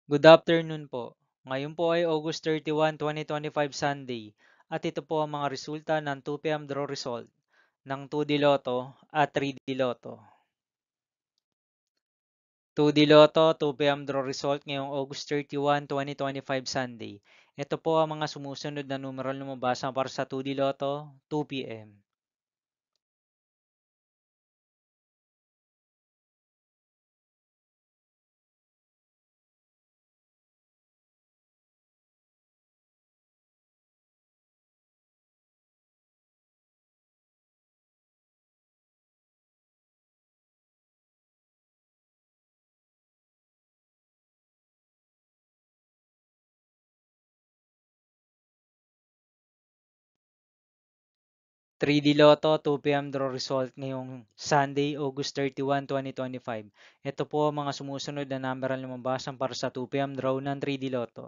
Good afternoon po. Ngayon po ay August 31, 2025 Sunday at ito po ang mga resulta ng 2 p.m. draw result ng 2D Lotto at 3D Lotto. 2D Lotto 2 p.m. draw result ngayong August 31, 2025 Sunday. Ito po ang mga sumusunod na numeral lumabas para sa 2D Lotto 2 p.m. 3D Lotto 2 p.m. draw result ngayong Sunday, August 31, 2025. Ito po ang mga sumusunod na numeral lumabas para sa 2 p.m. draw ng 3D Lotto.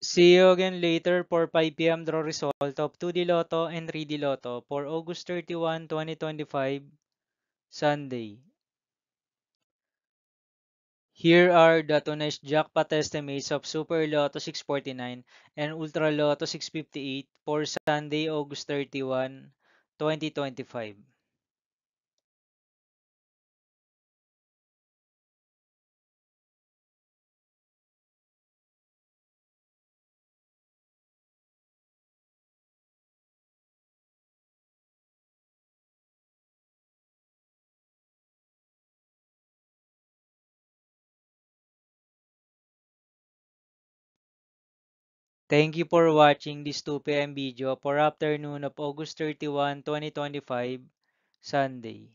'See you again later for 5 p.m. draw result of 2D Lotto and 3D Lotto for August 31, 2025, Sunday. Here are the tonight's jackpot estimates of Super Lotto 649 and Ultra Lotto 658 for Sunday, August 31, 2025. Thank you for watching this 2 p.m. video for afternoon of August 31, 2025, Sunday.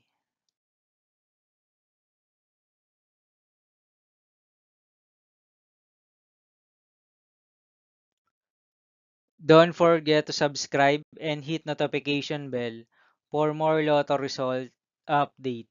Don't forget to subscribe and hit notification bell for more Lotto result update.